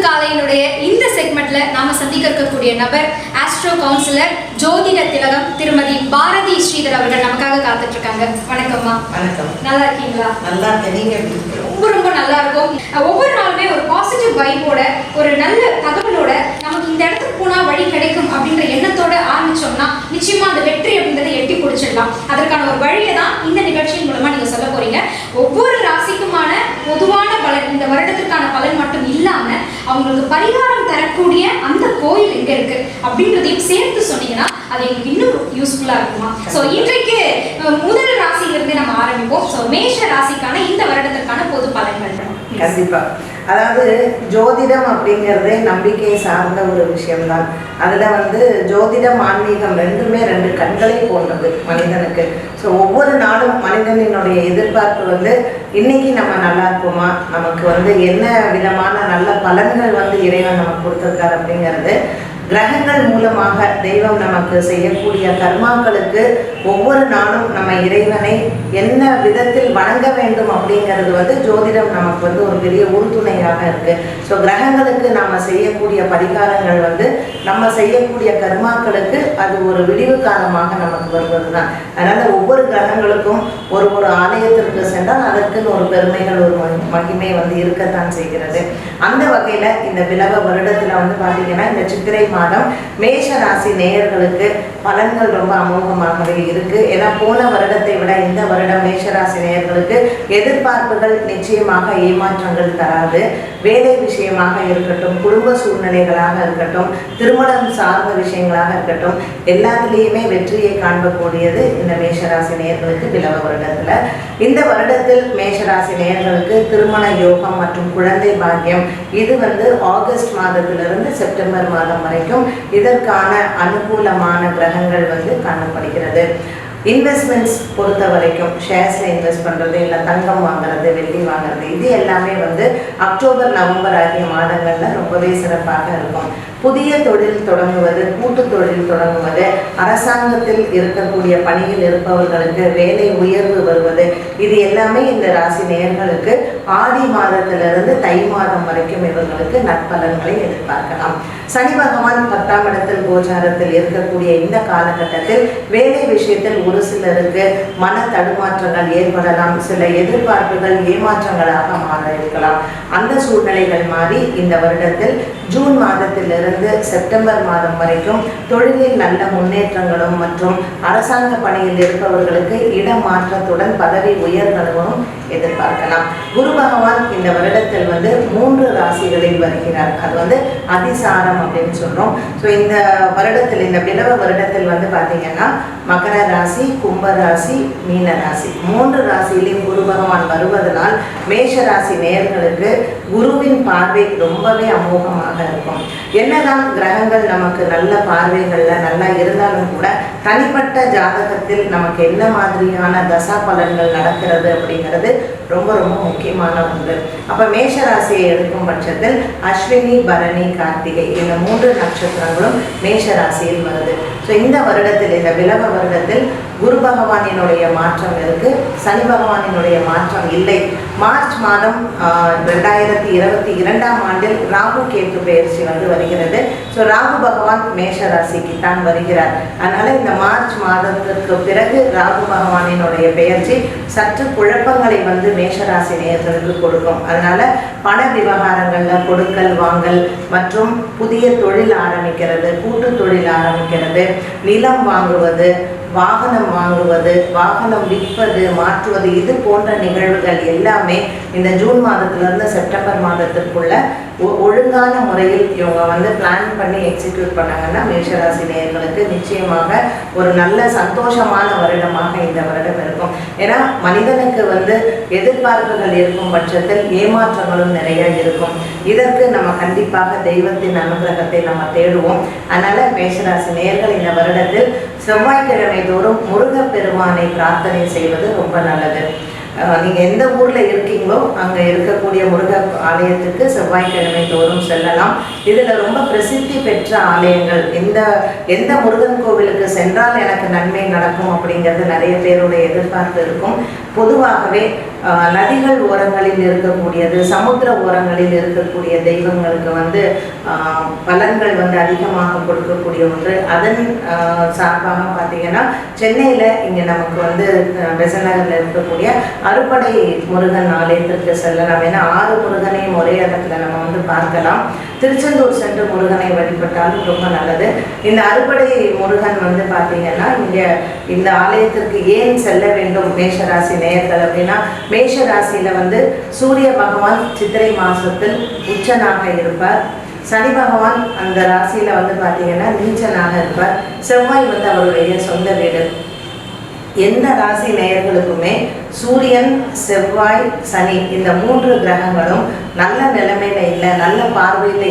காலையினுடைய இந்த செக்மெண்ட்ல நாம சந்திக்க இருக்கக்கூடிய நபர் ஆஸ்ட்ரோ கவுன்சிலர் ஜோதிட திலகம் திருமதி பாரதி ஸ்ரீதர் அவர்கள் நமக்காக காத்துட்டு இருக்காங்க. வணக்கம்மா. வணக்கம். நல்லா இருக்கீங்களா? நல்லா இருக்கேன். நீங்க ரொம்ப ரொம்ப நல்லா இருக்கும். ஒவ்வொரு நாளுமே ஒரு பாசிட்டிவ் வைபோட ஒரு நல்ல தகவலோட நமக்கு இந்த இடத்துக்கு போனா வழி கிடைக்கும் அப்படின்ற எண்ணத்தோட ஆரம்பிச்சோம்னா நிச்சயமா அந்த வெற்றி அப்படின்றத எட்டி பிடிச்சிடலாம். அதற்கான ஒரு வழியை தான் இந்த நிகழ்ச்சியின் மூலமா நீங்க சொல்ல போறீங்க. ஒவ்வொரு ராசிக்குமான பொதுவான பலன், இந்த வருடத்திற்கான பலன் மட்டும் இல்லாம அவங்களுக்கு பரிகாரம் தரக்கூடிய அந்த கோயில் எங்க இருக்கு அப்படின்றதையும் சேர்த்து சொன்னீங்கன்னா அது எங்களுக்கு இன்னும் யூஸ்ஃபுல்லா இருக்குமா? ஸோ இன்றைக்கு முதல் ராசியிலிருந்து நம்ம ஆரம்பிப்போம். ஸோ மேஷ ராசிக்கான இந்த வருடத்திற்கான பொது பலன்கள். கண்டிப்பா. அதாவது ஜோதிடம் அப்படிங்கிறதே நம்பிக்கை சார்ந்த ஒரு விஷயம்தான். அதில் ஜோதிடம் ஆன்மீகம் ரெண்டு கண்களை போன்றது மனிதனுக்கு. ஸோ ஒவ்வொரு நாளும் மனிதனினுடைய எதிர்பார்ப்பு இன்னைக்கு நம்ம நல்லா இருக்குமா, நமக்கு என்ன விதமான நல்ல பலன்கள் இறைவன் நமக்கு கொடுத்துருக்காரு அப்படிங்கிறது கிரகங்கள் மூலமாக தெய்வம் நமக்கு செய்யக்கூடிய கர்மாக்களுக்கு ஒவ்வொரு நாளும் நம்ம இறைவனை என்ன விதத்தில் வணங்க வேண்டும் அப்படிங்கிறது ஜோதிடம் நமக்கு ஒரு பெரிய உறுதுணையாக இருக்கு. ஸோ கிரகங்களுக்கு நம்ம செய்யக்கூடிய பரிகாரங்கள் நம்ம செய்யக்கூடிய கர்மாக்களுக்கு அது ஒரு விடிவு காலமாக நமக்கு வருவது தான். அதனால ஒவ்வொரு கிரகங்களுக்கும் ஒரு ஆலயத்திற்கு சென்றால் அதற்குன்னு ஒரு பெருமைகள் ஒரு மகிமை இருக்கத்தான் செய்கிறது. அந்த வகையில இந்த பிளவ வருடத்துல பார்த்தீங்கன்னா இந்த சித்திரை மாதம் மேஷ ராசி நேயர்களுக்கு பலன்கள் ரொம்ப அமோகமாகவே இருக்கு. ஏன்னா போன வருடத்தை விட இந்த வருடம் மேஷ ராசி நேயர்களுக்கு எதிர்பார்ப்புகள் நிச்சயமாக ஏமாற்றங்கள் தராது. வேலை விஷயமாக இருக்கட்டும், குடும்ப சூழ்நிலைகளாக இருக்கட்டும், திருமணம் சார்ந்த விஷயங்களாக இருக்கட்டும், எல்லாத்திலேயுமே வெற்றியை காண்பக்கூடியது இந்த மேஷராசி நேயர்களுக்கு பிளவ வருடத்துல. இந்த வருடத்தில் மேஷராசி நேயர்களுக்கு திருமண யோகம் மற்றும் குழந்தை பாக்கியம் இது ஆகஸ்ட் மாதத்திலிருந்து செப்டம்பர் மாதம் வரைக்கும் இதற்கான அனுகூலமான கிரகங்கள் காணப்படுகிறது. இன்வெஸ்ட்மெண்ட்ஸ் பொறுத்த வரைக்கும் ஷேர்ஸில் இன்வெஸ்ட் பண்ணுறது, இல்லை தங்கம் வாங்குறது, வெள்ளி வாங்குறது, இது எல்லாமே அக்டோபர் நவம்பர் ஆகிய மாதங்களில் ரொம்பவே சிறப்பாக இருக்கும். புதிய தொழில் தொடங்குவது, கூட்டு தொழில் தொடங்குவது, அரசாங்கத்தில் இருக்கக்கூடிய பணியில் இருப்பவர்களுக்கு வேலை உயர்வு வருவது, இது எல்லாமே இந்த ராசி நேயர்களுக்கு ஆடி மாதத்திலிருந்து தை மாதம் வரைக்கும் இவர்களுக்கு நற்பலன்களை எதிர்பார்க்கலாம். சனி பகவான் 10ஆம் இடத்தில் கோச்சாரத்தில் இருக்கக்கூடிய இந்த காலகட்டத்தில் வேலை விஷயத்தில் ஒரு சிலருக்கு மன தடுமாற்றங்கள் ஏற்படலாம். சில எதிர்பார்ப்புகள் ஏமாற்றங்களாக மாற இருக்கலாம். அந்த சூழ்நிலைகள் மாறி இந்த வருடத்தில் ஜூன் மாதத்திலிருந்து செப்டம்பர் மாதம் வரைக்கும் தொழிலில் நல்ல முன்னேற்றங்களும் மற்றும் அரசாங்க பணியில் இருப்பவர்களுக்கு இடமாற்றத்துடன் பதவி உயர்வுகளும் எதிர்பார்க்கலாம். குரு பகவான் இந்த வருடத்தில் 3 ராசிகளில் வருகிறார். அது அதிசாரம் அப்படின்னு சொல்றோம். ஸோ இந்த வருடத்தில், இந்த பிளவ வருடத்தில் பார்த்தீங்கன்னா மகர ராசி, கும்ப ராசி, மீன ராசி 3 ராசியிலையும் குரு பகவான் வருவதனால் மேஷ ராசி நேயர்களுக்கு குருவின் பார்வை ரொம்பவே அமோகமாக இருக்கும். என்னதான் கிரகங்கள் நமக்கு நல்ல பார்வைகள்ல நல்லா இருந்தாலும் கூட தனிப்பட்ட ஜாதகத்தில் நமக்கு என்ன மாதிரியான தசா பலன்கள் நடக்கிறது அப்படிங்கிறது ரொம்ப ரொம்ப முக்கியமான ஒன்று. அப்ப மேஷ ராசியை எடுக்கும் பட்சத்தில் அஸ்வினி, பரணி, கார்த்திகை இந்த 3 நட்சத்திரங்களும் மேஷ ராசியில் வருது. ஸோ இந்த வருடத்தில், இந்த பிளவ வருடத்தில் குரு பகவானினுடைய மாற்றம் இருக்கு, சனி பகவானினுடைய மாற்றம் இல்லை. மார்ச் மாதம் 2022ஆம் ஆண்டில் ராகு கேத்து பயிற்சி வருகிறது. ஸோ ராகு பகவான் மேஷ ராசிக்கு தான் வருகிறார். அதனால இந்த மார்ச் மாதத்திற்கு பிறகு ராகு பகவானினுடைய பெயர்ச்சி சற்று குழப்பங்களை மேஷராசி நேயர்களுக்கு கொடுக்கும். அதனால பண விவகாரங்கள்ல கொடுக்கல் வாங்கல் மற்றும் புதிய தொழில் ஆரம்பிக்கிறது, கூட்டு தொழில் ஆரம்பிக்கிறது, நிலம் வாங்குவது, வாகனம் வாங்குவது, வாகனம் விற்பது, மாற்றுவது, இது போன்ற நிகழ்வுகள் எல்லாமே இந்த ஜூன் மாதத்திலிருந்து செப்டம்பர் மாதத்திற்குள்ள ஒழுங்கான முறையில் இவங்க பிளான் பண்ணி எக்ஸிக்யூட் பண்ணாங்கன்னா மேஷராசி நேயர்களுக்கு நிச்சயமாக ஒரு நல்ல சந்தோஷமான வருடமாக இந்த வருடம் இருக்கும். ஏன்னா மனிதனுக்கு எதிர்பார்ப்புகள் இருக்கும் பட்சத்தில் ஏமாற்றங்களும் நிறைய இருக்கும். இதற்கு நம்ம கண்டிப்பாக தெய்வத்தின் அனுகிரகத்தை நம்ம தேடுவோம். அதனால மேஷராசி நேயர்கள் இந்த வருடத்தில் செவ்வாய்க்கிழமை தோறும் முருகப்பெருமானை பிரார்த்தனை செய்வது ரொம்ப நல்லது. நீங்கள் எந்த ஊரில் இருக்கீங்களோ அங்கே இருக்கக்கூடிய முருகர் ஆலயத்துக்கு செவ்வாய்க்கிழமை தோறும் செல்லலாம். இதில் ரொம்ப பிரசித்தி பெற்ற ஆலயங்கள், எந்த முருகன் கோவிலுக்கு சென்றால் எனக்கு நன்மை நடக்கும் அப்படிங்கிறது நிறைய பேருடைய எதிர்பார்ப்பு இருக்கும். பொதுவாகவே நதிகள் ஓரங்களில் இருக்கக்கூடியது, சமுத்திர ஓரங்களில் இருக்கக்கூடிய தெய்வங்களுக்கு வந்து பலன்கள் வந்து அதிகமாக கொடுக்கக்கூடிய ஒன்று. அதன் சார்பாக பார்த்தீங்கன்னா சென்னையில் இங்கே நமக்கு வந்து பெசன்ட் நகரில் இருக்கக்கூடிய அறுபடை முருகன் ஆலயத்திற்கு செல்லலாம். ஏன்னா 6 முருகனையும் ஒரே இடத்துல நம்ம வந்து பார்க்கலாம். திருச்செந்தூர் சென்று முருகனை வழிபட்டாலும் ரொம்ப நல்லது. இந்த அறுபடை முருகன் வந்து பார்த்தீங்கன்னா இங்கே இந்த ஆலயத்திற்கு ஏன் செல்ல வேண்டும் மேஷராசி நேயர்கள் அப்படின்னா, மேஷ ராசியில் வந்து சூரிய பகவான் சித்திரை மாதத்தில் உச்சனாக இருப்பார். சனி பகவான் அந்த ராசியில் வந்து பார்த்தீங்கன்னா நீச்சனாக இருப்பார். செவ்வாய் வந்து அவருடைய சொந்த வீடு. எந்த ராசி நேயர்களுக்குமே சூரியன், செவ்வாய், சனி இந்த 3 கிரகங்களும் நல்ல நிலைமையில இல்லை, நல்ல பார்வையில்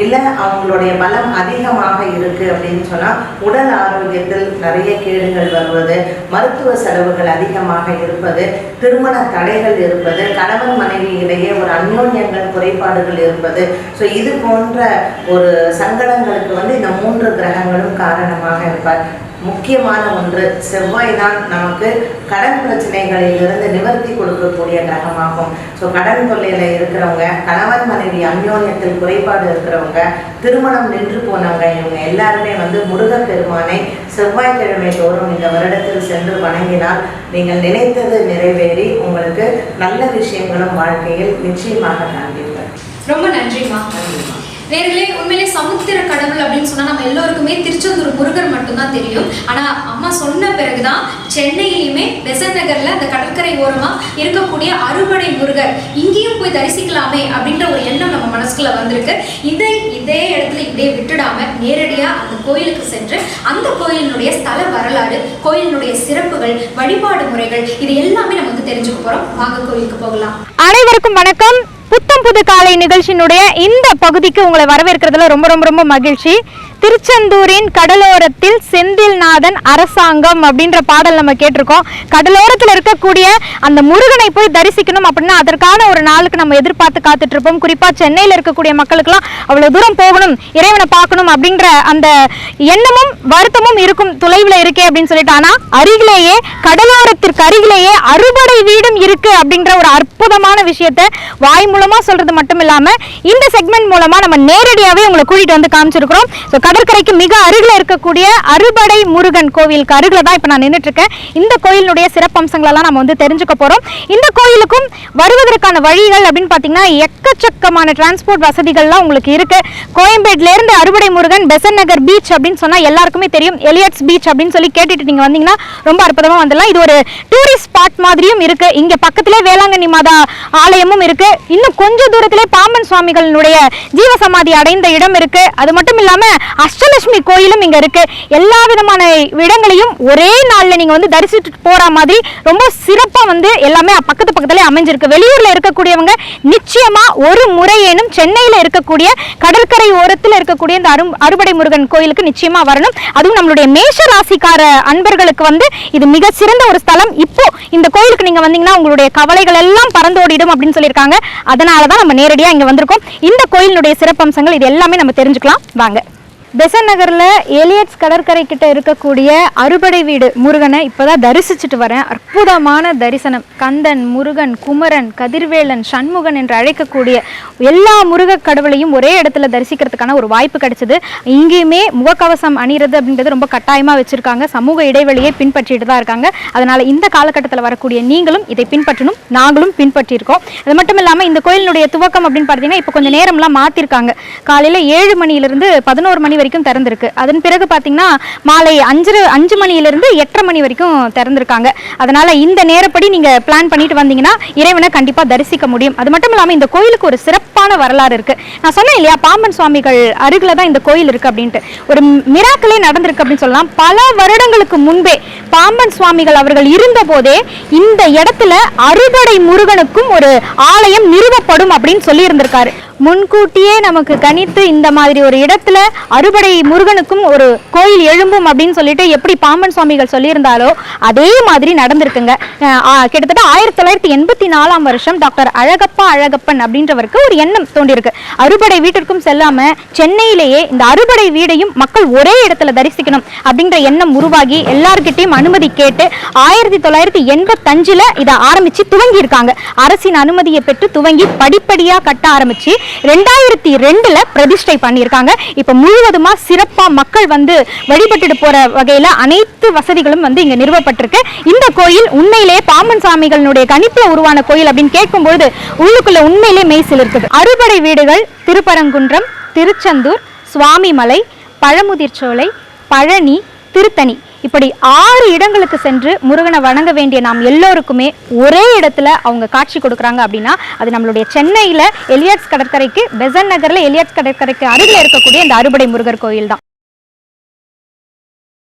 இல்லை அவங்களுடைய பலம் அதிகமாக இருக்கு அப்படின்னு சொன்னால் உடல் ஆரோக்கியத்தில் நிறைய கேடுகள் வருவது, மருத்துவ செலவுகள் அதிகமாக இருப்பது, திருமண தடைகள் இருப்பது, கணவன் மனைவியிலேயே ஒரு அந்யோன்யங்கள் குறைபாடுகள் இருப்பது. ஸோ இது போன்ற ஒரு சங்கடங்களுக்கு வந்து இந்த 3 கிரகங்களும் காரணமாக இருப்பார். முக்கியமான ஒன்று செவ்வாய் தான் நமக்கு கடன் பிரச்சனைகளிலிருந்து நிவர்த்தி கொடுக்கக்கூடிய கிரகமாகும். ஸோ கடன் தொல்லையில் இருக்கிறவங்க, கணவன் மனைவி அந்யோன்யத்தில் குறைபாடு இருக்கிறவங்க, திருமணம் நின்று போனவங்க, இவங்க எல்லாருமே வந்து முருகப்பெருமானை செவ்வாய்க்கிழமை தோறும் இந்த வருடத்தில் சென்று வணங்கினால் நீங்கள் நினைத்தது நிறைவேறி உங்களுக்கு நல்ல விஷயங்களும் வாழ்க்கையில் நிச்சயமாக காண்பீர்கள். ரொம்ப நன்றிம்மா. நேர்களே, உண்மையிலே சமுத்திர கடவுள் அப்படின்னு சொன்னா நம்ம எல்லோருக்குமே திருச்செந்தூர் முருகர் மட்டும்தான் தெரியும். ஆனா அம்மா சொன்ன பிறகுதான் சென்னையிலுமே பெசன்ட் நகர்ல அந்த கடற்கரை ஓரமா இருக்கக்கூடிய அறுபடை முருகர் இங்கேயும் போய் தரிசிக்கலாமே அப்படின்ற ஒரு எண்ணம் நம்ம மனசுக்குள்ள வந்திருக்கு. இதே இடத்துல இப்படியே விட்டுடாம நேரடியா அந்த கோயிலுக்கு சென்று அந்த கோயிலினுடைய ஸ்தல வரலாறு, கோயிலினுடைய சிறப்புகள், வழிபாடு முறைகள் இது எல்லாமே நமக்கு தெரிஞ்சுக்க போறோம். வாங்க கோயிலுக்கு போகலாம். அனைவருக்கும் வணக்கம். புத்தம் புது காலை நிகழ்ச்சியினுடைய இந்த பகுதிக்கு உங்களை வரவேற்கிறதுல ரொம்ப ரொம்ப ரொம்ப மகிழ்ச்சி. திருச்செந்தூரின் கடலோரத்தில் செந்தில்நாதன் அரசாங்கம் அப்படின்ற பாடல் நம்ம கேட்டிருக்கோம். கடலோரத்தில் இருக்கக்கூடிய அந்த முருகனை போய் தரிசிக்கணும் அப்படின்னா அதற்கான ஒரு நாளுக்கு நம்ம எதிர்பார்த்து காத்துட்டு இருப்போம். குறிப்பாக சென்னையில் இருக்கக்கூடிய மக்களுக்கெல்லாம் அவ்வளோ தூரம் போகணும், இறைவனை பார்க்கணும் அப்படின்ற அந்த எண்ணமும் வருத்தமும் இருக்கும். தொலைவில் இருக்கே அப்படின்னு சொல்லிட்டு, ஆனால் அருகிலேயே கடலோரத்திற்கு அருகிலேயே அறுபடை வீடும் இருக்கு அப்படின்ற ஒரு அற்புதமான விஷயத்தை வாய் மூலமா சொல்றது மட்டும் இல்லாம இந்த செக்மெண்ட் மூலமா நம்ம நேரடியாவே உங்களை கூட்டிட்டு வந்து காமிச்சிருக்கிறோம். கடற்கரைக்கு மிக அருகில் இருக்கக்கூடிய அறுபடை முருகன் கோவிலுக்கு அருகில் தான் இப்போ நான் நின்றுட்டு இருக்கேன். இந்த கோயிலுடைய சிறப்பம்சங்களெல்லாம் நம்ம வந்து தெரிஞ்சுக்க போறோம். இந்த கோயிலுக்கும் வருவதற்கான வழிகள் அப்படின்னு பார்த்தீங்கன்னா எக்கச்சக்கமான டிரான்ஸ்போர்ட் வசதிகள்லாம் உங்களுக்கு இருக்கு. கோயம்பேட்ல இருந்து அறுபடை முருகன், பெசன்ட் நகர் பீச் அப்படின்னு சொன்னா எல்லாருக்குமே தெரியும். எலியட்ஸ் பீச் அப்படின்னு சொல்லி கேட்டுட்டு நீங்க வந்தீங்கன்னா ரொம்ப அற்புதமா வந்துடலாம். இது ஒரு டூரிஸ்ட் ஸ்பாட் மாதிரியும் இருக்கு. இங்க பக்கத்திலே வேளாங்கண்ணி மாதா ஆலயமும் இருக்கு. இன்னும் கொஞ்சம் தூரத்திலே பாம்பன் சுவாமிகளுடைய ஜீவசமாதி அடைந்த இடம் இருக்கு. அது மட்டும் இல்லாம அஷ்டலட்சுமி கோயிலும் இங்க இருக்கு. எல்லா விதமான இடங்களையும் ஒரே நாள்ல நீங்க வந்து தரிசிட்டு போற மாதிரி ரொம்ப சிறப்பா வந்து எல்லாமே பக்கத்துல அமைஞ்சிருக்கு. வெளியூர்ல இருக்கக்கூடியவங்க நிச்சயமா ஒரு முறையேனும் சென்னையில இருக்கக்கூடிய கடற்கரை ஓரத்தில் இருக்கக்கூடிய இந்த அறுபடை முருகன் கோயிலுக்கு நிச்சயமா வரணும். அதுவும் நம்மளுடைய மேஷ ராசிக்கார அன்பர்களுக்கு வந்து இது மிக சிறந்த ஒரு ஸ்தலம். இப்போ இந்த கோயிலுக்கு நீங்க வந்தீங்கன்னா உங்களுடைய கவலைகள் எல்லாம் பறந்தோடிடும் அப்படின்னு சொல்லியிருக்காங்க. அதனாலதான் நம்ம நேரடியா இங்க வந்திருக்கோம். இந்த கோயிலுடைய சிறப்பம்சங்கள் இது எல்லாமே நம்ம தெரிஞ்சுக்கலாம். வாங்க. பெசன்ட் நகர்ல எலியட்ஸ் கடற்கரை கிட்ட இருக்கக்கூடிய அறுபடை வீடு முருகனை இப்போதான் தரிசிச்சுட்டு வரேன். அற்புதமான தரிசனம். கந்தன், முருகன், குமரன், கதிர்வேலன், சண்முகன் என்று அழைக்கக்கூடிய எல்லா முருக கடவுளையும் ஒரே இடத்துல தரிசிக்கிறதுக்கான ஒரு வாய்ப்பு கிடைச்சது. இங்கேயுமே முகக்கவசம் அணிகிறது அப்படின்றது ரொம்ப கட்டாயமா வச்சிருக்காங்க. சமூக இடைவெளியை பின்பற்றிட்டு தான் இருக்காங்க. அதனால இந்த காலகட்டத்தில் வரக்கூடிய நீங்களும் இதை பின்பற்றணும், நாங்களும் பின்பற்றியிருக்கோம். அது மட்டும் இல்லாமல் இந்த கோயிலுடைய துவக்கம் அப்படின்னு பார்த்தீங்கன்னா இப்போ கொஞ்சம் நேரம்லாம் மாற்றிருக்காங்க. காலையில் 7 மணியிலிருந்து 11 மணி வரைக்கும் திறந்திருக்கு. அதன் பிறகு பார்த்தீங்கன்னா மாலை 5 மணியிலிருந்து 8:30 மணி வரைக்கும் திறந்திருக்காங்க. அதனால இந்த நேரப்படி நீங்க பிளான் பண்ணிட்டு வந்தீங்கன்னா இறைவனை கண்டிப்பா தரிசிக்க முடியும். அது மட்டும் இல்லாமல் இந்த கோயிலுக்கு ஒரு சிறப்பான வரலாறு இருக்கு. நான் சொன்னேன் இல்லையா, பாம்பன் சுவாமிகள் அருகில தான் இந்த கோயில் இருக்கு அப்படின்ட்டு. ஒரு மிராக்கிளே நடந்திருக்கு அப்படின்னு சொல்லலாம். பல வருடங்களுக்கு முன்பே பாம்பன் சுவாமிகள் அவர்கள் இருந்த போதே இந்த இடத்துல அறுபடை முருகனுக்கும் ஒரு ஆலயம் நிறுவப்படும் அப்படின்னு சொல்லி இருந்திருக்காரு. முன்கூட்டியே நமக்கு கணித்து இந்த மாதிரி ஒரு இடத்துல அறுபடை முருகனுக்கும் ஒரு கோயில் எழும்பும் அப்படின்னு சொல்லிட்டு எப்படி பாம்பன் சுவாமிகள் சொல்லியிருந்தாலோ அதே மாதிரி நடந்திருக்குங்க. கிட்டத்தட்ட 1984 வருஷம் டாக்டர் அழகப்பன் அப்படின்றவருக்கு ஒரு எண்ணம் தோன்றியிருக்கு. அறுபடை வீட்டிற்கும் செல்லாம சென்னையிலேயே இந்த அறுபடை வீடையும் மக்கள் ஒரே இடத்துல தரிசிக்கணும் அப்படின்ற எண்ணம் உருவாகி எல்லார்கிட்டையும் அனுமதி கேட்டு 1985 இதை ஆரம்பிச்சு துவங்கி இருக்காங்க. அரசின் அனுமதியை பெற்று துவங்கி படிப்படியா கட்ட ஆரம்பிச்சு 2002 பிரதிஷ்டை பண்ணியிருக்காங்க. இப்ப முழுவதுமா சிறப்பா மக்கள் வந்து வழிபட்டுட்டு போற வகையில அனைத்து வசதிகளும் வந்து இங்க நிறுவப்பட்டிருக்கு. இந்த கோயில் உண்மையிலேயே பாம்பன் சாமிகளுடைய கணிப்புல உருவான கோயில் அப்படின்னு கேட்கும் பொழுது உள்ளுக்குள்ள உண்மையிலே மெய்சில் இருக்குது. அறுபடை வீடுகள் திருப்பரங்குன்றம், திருச்செந்தூர், சுவாமிமலை, பழமுதிர்ச்சோலை, பழனி, திருத்தணி இப்படி 6 இடங்களுக்கு சென்று முருகனை வணங்க வேண்டிய நாம் எல்லோருக்குமே ஒரே இடத்துல அவங்க காட்சி கொடுக்குறாங்க அப்படின்னா அது நம்மளுடைய சென்னையில எலியட்ஸ் கடற்கரைக்கு, பெசன்ட் நகர்ல எலியட்ஸ் கடற்கரைக்கு அருகில் இருக்கக்கூடிய இந்த அறுபடை முருகர் கோயில் தான்.